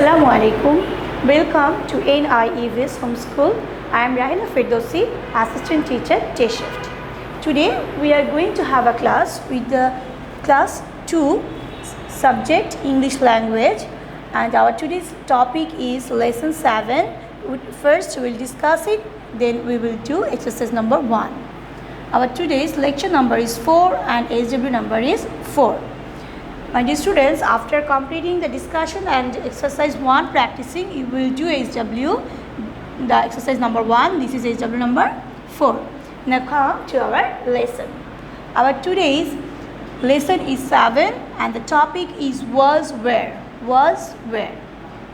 Assalamu alaikum. Welcome to NIEV's Homeschool. I am Rahela Ferdousee, Assistant Teacher, Day Shift. Today we are going to have a class with the Class 2 subject English language, and our today's topic is Lesson 7. First we will discuss it, then we will do exercise number 1. Our today's lecture number is 4 and SW number is 4. My dear students, after completing the discussion and exercise 1 practicing, you will do SW, the exercise number 1. This is SW number 4. Now come to our lesson. Our today's lesson is 7 and the topic is was where. Was where.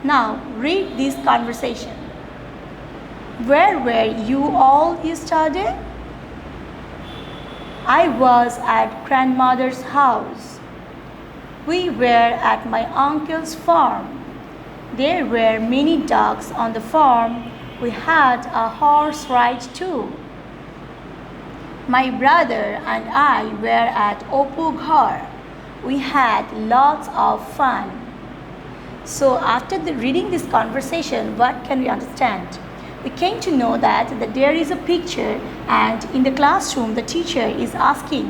Now read this conversation. Where were you all yesterday? I was at grandmother's house. We were at my uncle's farm. There were many dogs on the farm. We had a horse ride too. My brother and I were at Opu Ghar. We had lots of fun. So after reading this conversation, what can we understand? We came to know that there is a picture, and in the classroom the teacher is asking,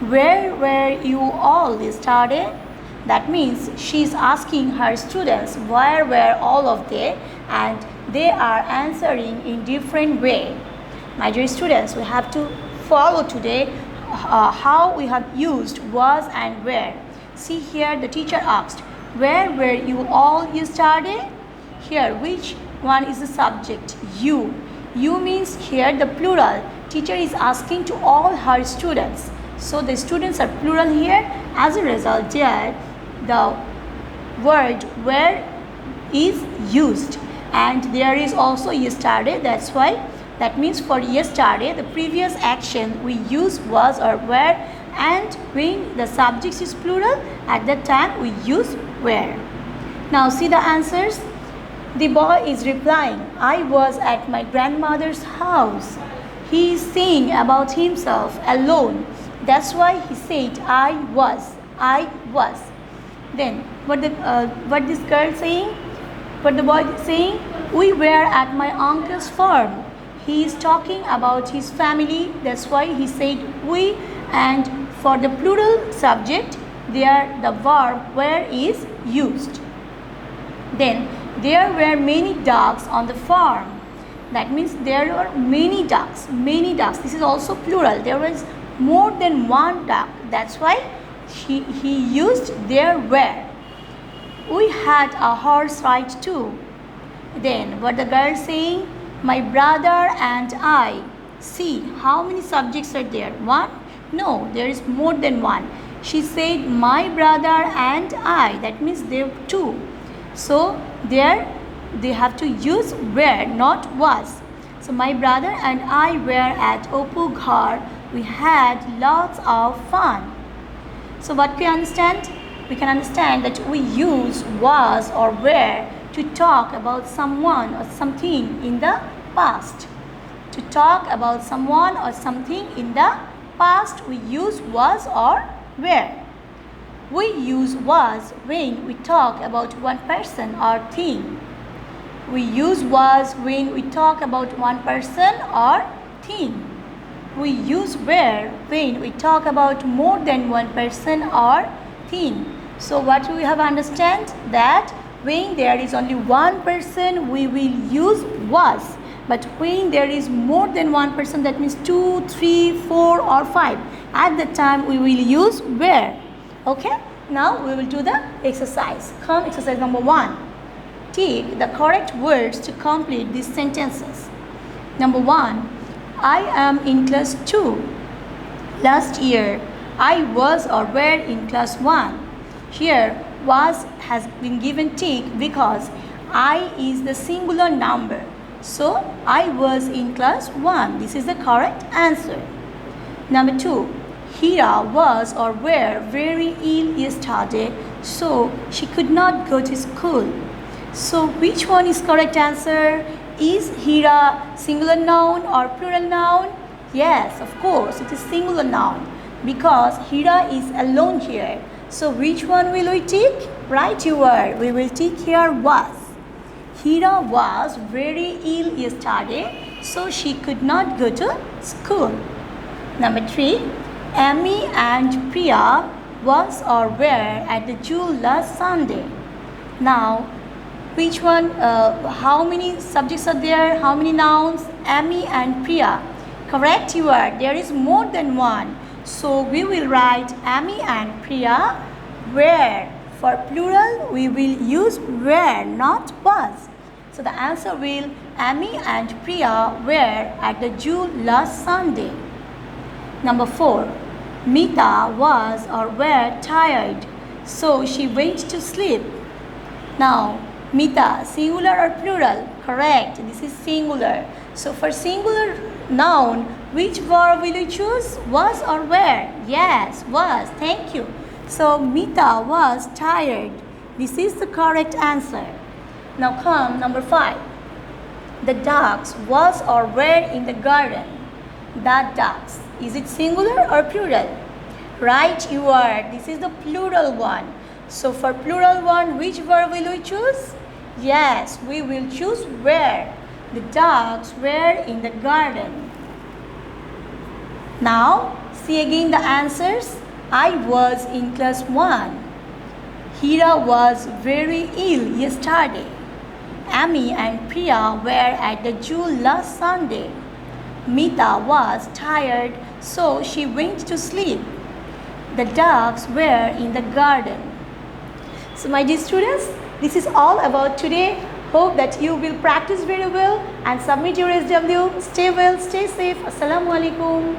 where were you all yesterday? That means she is asking her students where were all of them, and they are answering in different way. My dear students, we have to follow today how we have used was and where. See here, the teacher asked, where were you all yesterday? Here, which one is the subject? You. You means here the plural. Teacher is asking to all her students. So the students are plural here. As a result, there the word where is used, and there is also yesterday. That's why, that means for yesterday the previous action we use was or were, and when the subject is plural, at that time we use where. Now see the answers. The boy is replying, I was at my grandmother's house. He is saying about himself alone. That's why he said I was. Then what this girl saying? What the boy is saying? We were at my uncle's farm. He is talking about his family. That's why he said we. And for the plural subject, there the verb where is used. Then there were many dogs on the farm. That means there were many dogs. Many dogs. This is also plural. There was more than one dog. That's why he used there were. We had a horse ride too. Then what the girl saying? My brother and I. See how many subjects are there? One? No, there is more than one. She said my brother and I. That means there are two. So there they have to use were, not was. So my brother and I were at Opu Ghar. We had lots of fun. So what can we understand? We can understand that we use was or were to talk about someone or something in the past. To talk about someone or something in the past, we use was or were. We use was when we talk about one person or thing. We use was when we talk about one person or thing. We use were when we talk about more than one person or thing. So what we have understand that when there is only one person, we will use was. But when there is more than one person, that means 2, 3, 4 or 5, at that time we will use were. Okay? Now we will do the exercise. Come, exercise number 1. Take the correct words to complete these sentences. Number 1. I am in class 2. Last year, I was or were in class 1. Here, was has been given tick because I is the singular number. So, I was in class 1. This is the correct answer. Number 2. Hira was or were very ill yesterday, so she could not go to school. So, which one is correct answer? Is Hira singular noun or plural noun? Yes, of course, it is singular noun because Hira is alone here. So which one will we take? Right, you are. We will take here was. Hira was very ill yesterday, so she could not go to school. Number 3. Amy and Priya was or were at the zoo last Sunday. Now, which one, how many subjects are there, how many nouns? Amy and Priya. Correct, you are. There is more than one. So we will write Amy and Priya were. For plural, we will use were, not was. So the answer will, Amy and Priya were at the zoo last Sunday. Number 4. Mita was or were tired, so she went to sleep. Now, Mita, singular or plural? Correct, this is singular. So for singular noun, which verb will you choose? Was or were? Yes, was. Thank you. So Mita was tired. This is the correct answer. Now come number 5. The ducks was or were in the garden. The ducks. Is it singular or plural? Right, you are. This is the plural one. So for plural one, which verb will we choose? Yes, we will choose were. The ducks were in the garden. Now, see again the answers. I was in class 1. Hira was very ill yesterday. Amy and Priya were at the zoo last Sunday. Mita was tired, so she went to sleep. The ducks were in the garden. So my dear students, this is all about today. Hope that you will practice very well and submit your SW. Stay well, stay safe. Assalamu alaikum.